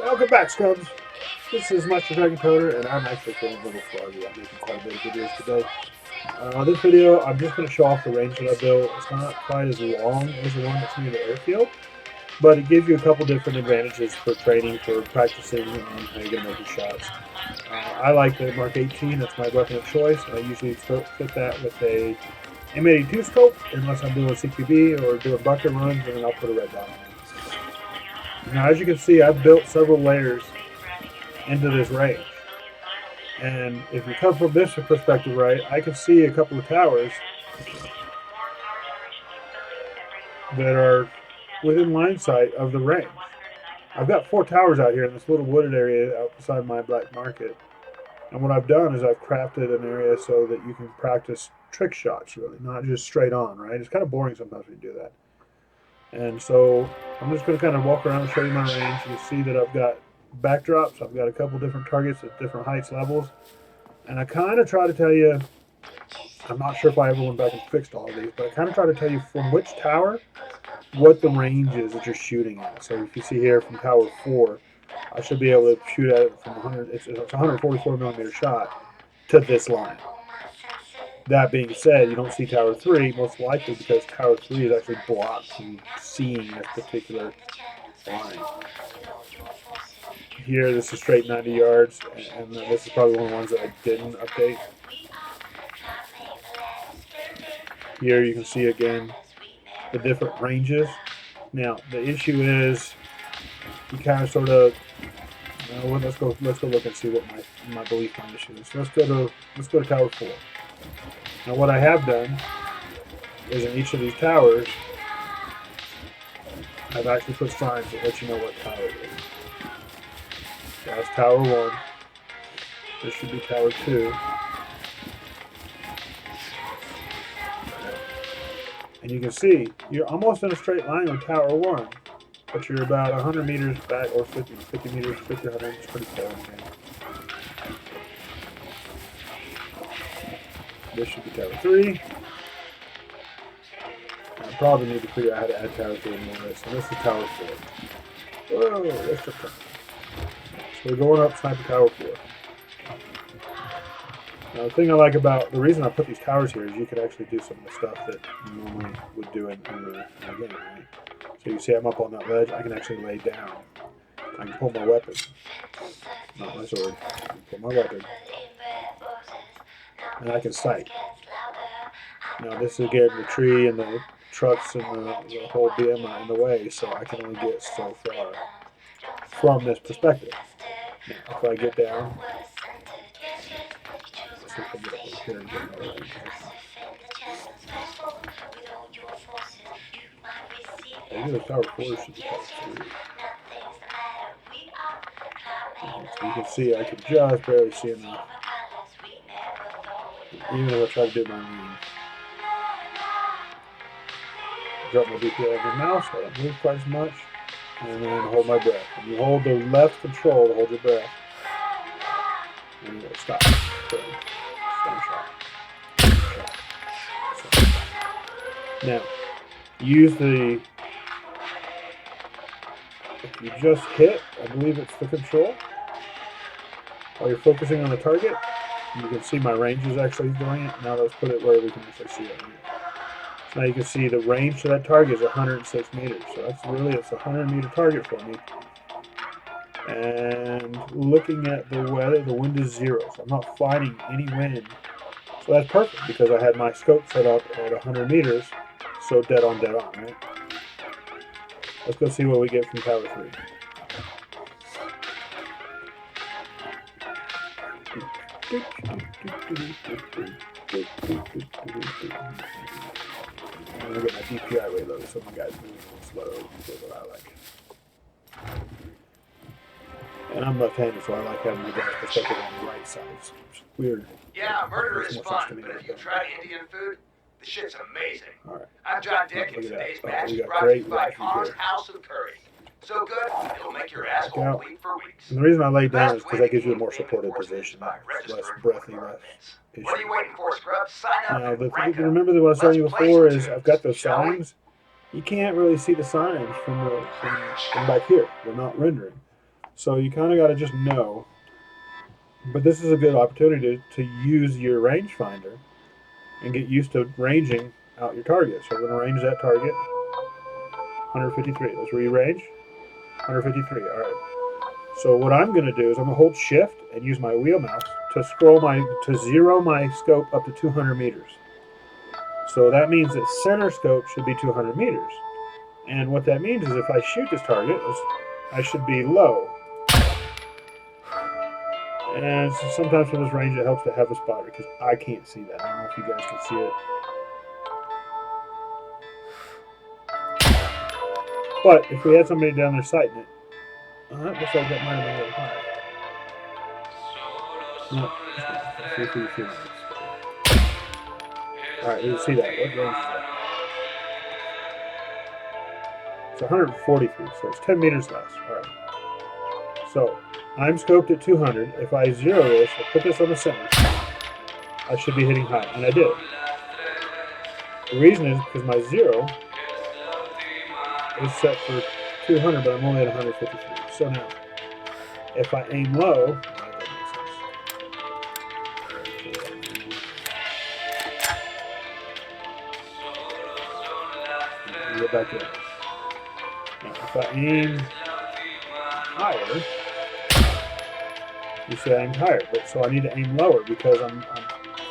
Welcome back, Scrubs. This is Master Dragon Coder, and I'm actually feeling a little froggy. I'm making quite a bit of videos today. This video, I'm just going to show off the range that I built. It's not quite as long as the one that's near the airfield, but it gives you a couple different advantages for training, for practicing, and how you're going to make your shots. I like the Mark 18. That's my weapon of choice. I usually fit that with a M82 scope, unless I'm doing CQB or doing bucket runs, and then I'll put a red dot on it. Now, as you can see, I've built several layers into this range. And if you come from this perspective, right, I can see a couple of towers that are within line sight of the range. I've got 4 towers out here in this little wooded area out beside my black market. And what I've done is I've crafted an area so that you can practice trick shots, really, not just straight on, right? It's kind of boring sometimes when you do that. And so I'm just going to kind of walk around and show you my range. You see that I've got backdrops. I've got a couple different targets at different heights levels. And I kind of try to tell you, I'm not sure if I ever went back and fixed all of these, but I kind of try to tell you from which tower what the range is that you're shooting at. So if you see here from tower 4, I should be able to shoot at it from 100, it's a 144 millimeter shot to this line. That being said, you don't see tower 3, most likely because tower 3 is actually blocked from seeing this particular line. Here, this is straight 90 yards, and this is probably one of the ones that I didn't update. Here you can see again the different ranges. Now the issue is you kind of sort of well, let's go look and see what my belief on this is. So let's go to tower 4. Now what I have done is in each of these towers I've actually put signs that let you know what tower it is. So that's tower 1. This should be tower 2. And you can see you're almost in a straight line with tower 1, but you're about 100 meters back, or 50 meters, 50, 100. It's pretty far. This should be tower 3. I probably need to figure out how to add tower 3 more of this. And this is tower 4. Whoa, that's the front. So we're going up sniper tower 4. Now, the thing I like about the reason I put these towers here is you could actually do some of the stuff that you normally would do in the game, right? So you see I'm up on that ledge, I can actually lay down. I can pull my weapon. Not my sword. I can pull my weapon. And I can sight. Now this is again the tree and the trucks and the whole BMI in the way, so I can only get so far from this perspective. Now if I get down, let's see if I get up here and get another one. Maybe the tower 4 should be tower 3. So you can see I can just barely see enough. Even if I try to do my lean. Drop my DPI on my mouse, I don't move quite as much, and then hold my breath. And you hold the left control to hold your breath. And you go stop. Boom. Stop shot. Now, use the, if you just hit, I believe it's the control, while you're focusing on the target, you can see my range is actually doing it. Now let's put it where we can actually see it. So now you can see the range to that target is 106 meters. So that's really, it's a 100-meter target for me. And looking at the weather, the wind is 0. So I'm not fighting any wind. So that's perfect because I had my scope set up at 100 meters. So dead on, right? Let's go see what we get from tower 3. I'm going to get my DPI way low so my guys move slow. That's what I like. And I'm left-handed, so I like having the guy's perspective on the right side. It's weird. Yeah, murder is fun, but if you try Indian food, the shit's amazing. All right. I'm John Dick, and today's match is brought to great you by rifles Khan's here. House of Curry. So good, it'll make your asshole bleed for weeks. And the reason I lay down is because that gives you a more supported position. It's less breathy, less issue. What are you waiting for, scrub? Sign up. Now, the thing to remember that what I was telling you before is I've got those signs. You can't really see the signs from back here. They're not rendering. So you kind of got to just know. But this is a good opportunity to use your rangefinder and get used to ranging out your target. So we're going to range that target 153. Let's re-range 153. All right. So what I'm going to do is I'm going to hold shift and use my wheel mouse to zero my scope up to 200 meters. So that means that center scope should be 200 meters. And what that means is if I shoot this target, I should be low. And sometimes from this range it helps to have a spotter because I can't see that. I don't know if you guys can see it. But if we had somebody down there sighting it, looks like that might have been a little high. No, see if we can see that. Alright, you can see that. What range is that? It's 143, so it's 10 meters less. Alright. So I'm scoped at 200. If I zero this, I put this on the center, I should be hitting high, and I did. The reason is because my zero is set for 200, but I'm only at 153. So now, if I aim low, that makes sense. Get back in. Now, if I aim higher, you see I aimed higher, but so I need to aim lower because I'm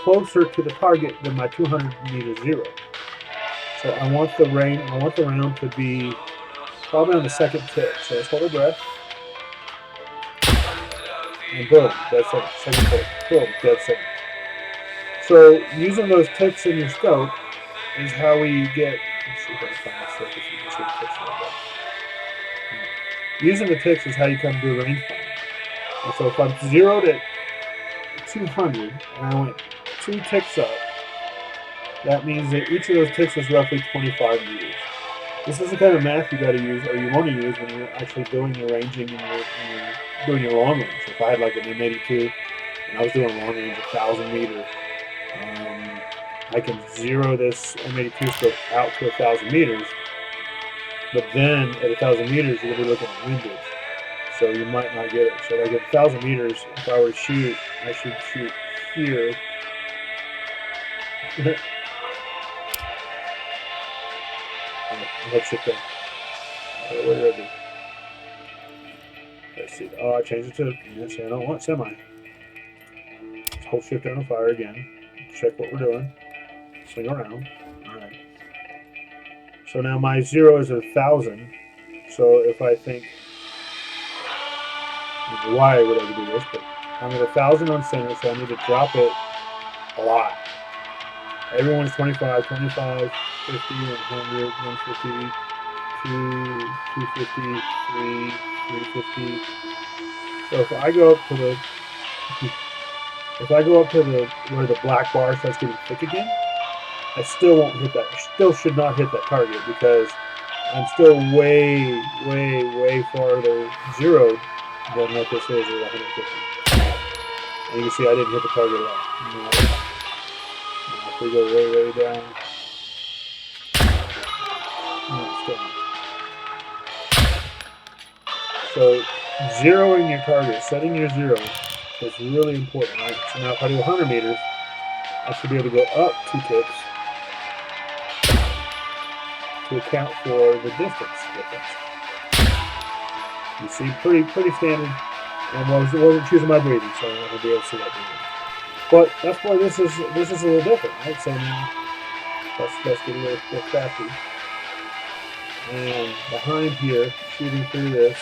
closer to the target than my 200 meter zero. So I want the round to be probably on the second tip. So let's hold our breath. And boom, dead center. Second tip. Boom, dead center. So using those ticks in your scope is how we get. Let's see if I can find the surface. You can see the ticks a little bit. Using the ticks is how you come to a range finder. And so if I'm zeroed at 200 and I went 2 ticks up, that means that each of those ticks is roughly 25 meters. This is the kind of math you got to use, or you want to use, when you're actually doing your ranging and you're doing your long range. So if I had like an M82 and I was doing long range 1,000 meter, I can zero this M82 scope out to 1,000 meters, but then at 1,000 meters you're going to be looking at windage, so you might not get it. So like at 1,000 meters, if I were to shoot, I should shoot here. Let's hit that. What did I do? Let's see. Oh, I changed it to. Yes, I don't want semi. Let's hold shift down and fire again. Check what we're doing. Swing around. Alright. So now my zero is at 1,000. So if I think, why would I do this? But I'm at 1,000 on center, so I need to drop it a lot. Everyone's 25, 25, 50, 100, 150, 250, 350. So if I go up to the where the black bar starts getting thick again, I still won't hit that. I still should not hit that target because I'm still way, way, way farther zeroed than what this is at 150. And you can see I didn't hit the target at all. If we go way, way down, no, still not. So zeroing your target, setting your zero, is really important, right? So now if I do 100 meters, I should be able to go up 2 ticks to account for the distance difference. You see, pretty standard. And I wasn't choosing my breathing, so I'm gonna be able to see that breathing. But that's why this is a little different, right? So now let's get a little crafty. And behind here, shooting through this.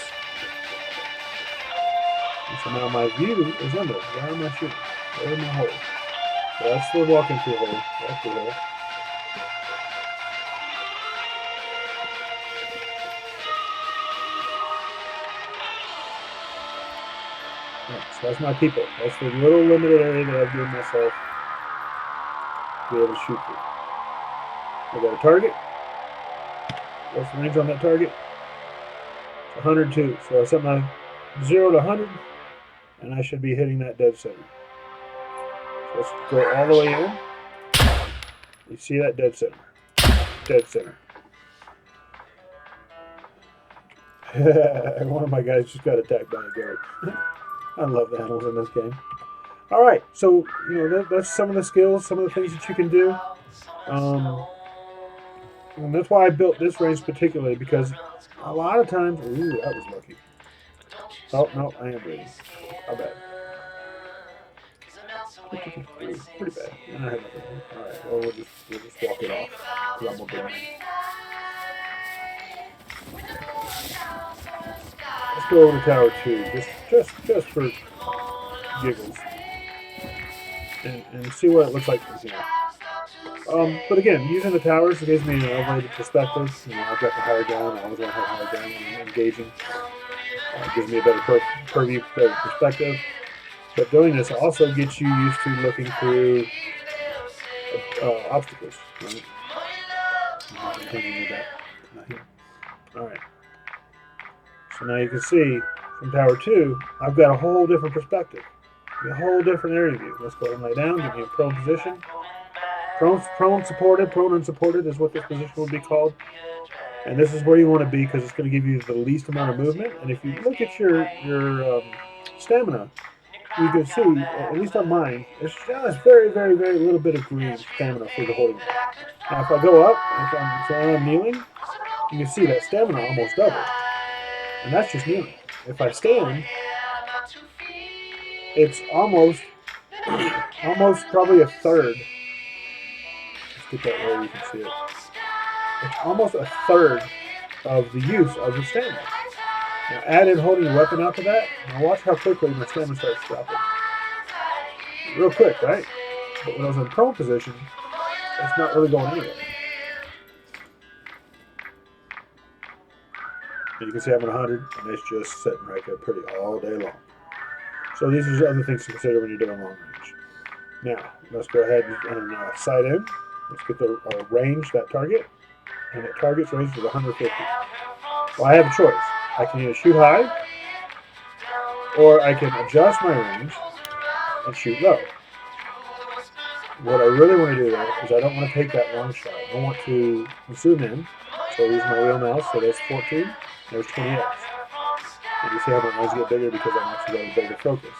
And so now my view is under. Where am I shooting? Where am I holding? So that's the walking through hole. That's the hole. Right, so that's my people. That's the little limited area that I've given myself to be able to shoot through. I got a target. What's the range on that target? It's 102. So I set my 0 to 100, and I should be hitting that dead center. So let's go all the way in. You see that dead center. Dead center. One of my guys just got attacked by a goat. I love the animals in this game. All right, so that's some of the skills, some of the things that you can do. Um, and that's why I built this range particularly because a lot of times, ooh, that was lucky. Oh no, I am bleeding. How bad? Ooh, pretty bad. I have nothing. All right, well we'll just walk it off because I'm a big man. Let's go over to Tower Two, just for giggles, and see what it looks like from here. But again, using the towers gives me an elevated perspective. I've got the higher ground. I always want to have higher ground when I'm engaging. Gives me a better purview, better perspective. But doing this also gets you used to looking through obstacles. Right? All right. So now you can see from Tower 2, I've got a whole different perspective. A whole different area view. Let's go ahead and lay down, give me a prone position. Prone supported, prone unsupported is what this position would be called. And this is where you want to be because it's going to give you the least amount of movement. And if you look at your stamina, you can see, at least on mine, it's just very, very, very little bit of green stamina for the holding. Now, if I go up, so I'm kneeling, you can see that stamina almost doubled. And that's just kneeling. If I stand, it's almost probably a third. Let's get that way you can see it. It's almost a third of the use of the stamina. Now add in holding your weapon out to that. Now watch how quickly my stamina starts dropping. Real quick, right? But when I was in prone position, it's not really going anywhere. And you can see I'm at 100, and it's just sitting right there pretty all day long. So these are other things to consider when you're doing long range. Now, let's go ahead and sight in. Let's get the range, that target. And that target's range is 150. Well, I have a choice. I can either shoot high, or I can adjust my range and shoot low. What I really want to do though is I don't want to take that long shot. I want to zoom in. So I use my wheel mouse. So there's 14. There's 20x. And you see how my eyes get bigger because I'm actually got a bigger focus.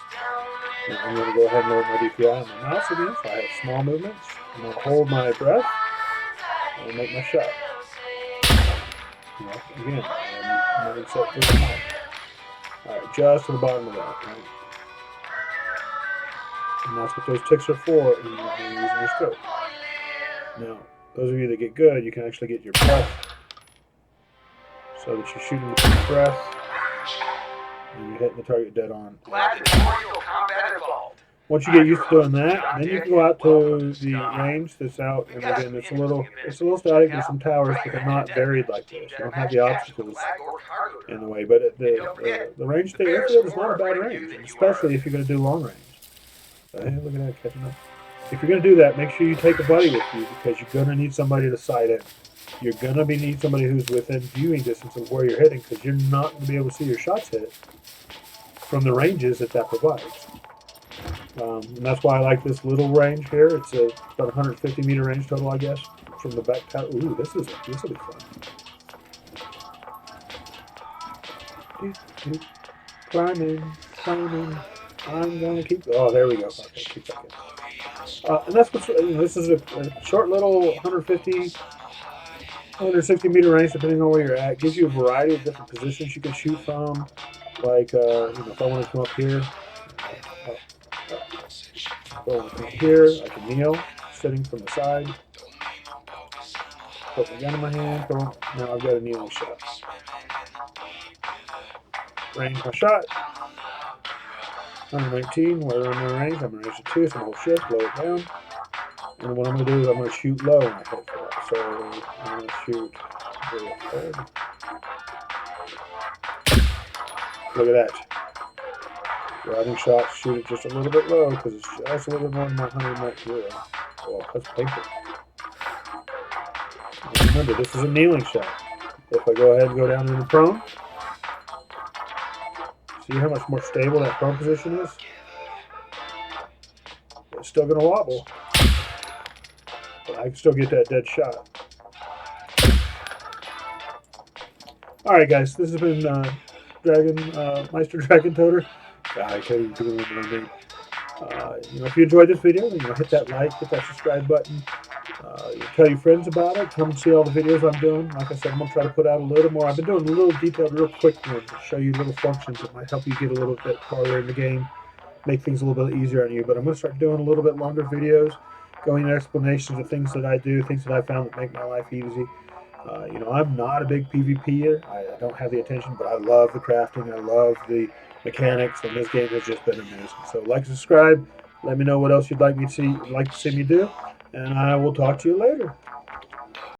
Now I'm going to go ahead and lower my DPI on my mouse again. So I have small movements. I'm going to hold my breath and make my shot. Again, I'm moving set to the mouth. Alright, just to the bottom of that. Right? And that's what those ticks are for when you're using your scope. Now, those of you that get good, you can actually get your breath so that you're shooting with your breath and you're hitting the target dead on. Once you get used to doing that, then you can go out to the range that's out, and again, it's a little static. There's some towers, but they're not varied like this. You don't have the obstacles in the way. But the range to the airfield is not a bad range, especially if you're going to do long range. Hey, look at that catching up. If you're going to do that, make sure you take a buddy with you because you're going to need somebody to sight in. You're going to need somebody who's within viewing distance of where you're hitting because you're not going to be able to see your shots hit from the ranges that provides. And that's why I like this little range here. It's about 150 meter range total, I guess, from the back tower. Ooh, this will be fun. Climbing. I'm gonna keep. Oh, there we go. Okay, keep that. And that's what's. This is a short little 150, 160 meter range, depending on where you're at. Gives you a variety of different positions you can shoot from. Like, if I want to come up here, I can kneel, sitting from the side. Put my gun in my hand. Boom. Now I've got a kneeling shot. Range my shot. 119, where I'm in range, I'm in range of 2, so I'm going to hold shift, lower it down. And what I'm going to do is I'm going to shoot low when I hit for that. So I'm going to shoot really forward. Look at that. Riding shots, shoot it just a little bit low because it's just a little bit more than my 100 mic zero. Oh, that's painful. And remember, this is a kneeling shot. If I go ahead and go down into prone, see how much more stable that prone position is? It's still going to wobble, but I can still get that dead shot. All right, guys, this has been Meister Dragon Toter. I tell you, doing my name. If you enjoyed this video, hit that like, hit that subscribe button. Tell your friends about it. Come see all the videos I'm doing. Like I said, I'm gonna try to put out a little more. I've been doing a little detailed, real quick ones to show you little functions that might help you get a little bit farther in the game, make things a little bit easier on you. But I'm gonna start doing a little bit longer videos, going into explanations of things that I do, things that I found that make my life easy. I'm not a big PvPer. I don't have the attention, but I love the crafting. I love the mechanics, and this game has just been amazing. So, like, subscribe. Let me know what else you'd like to see me do, and I will talk to you later.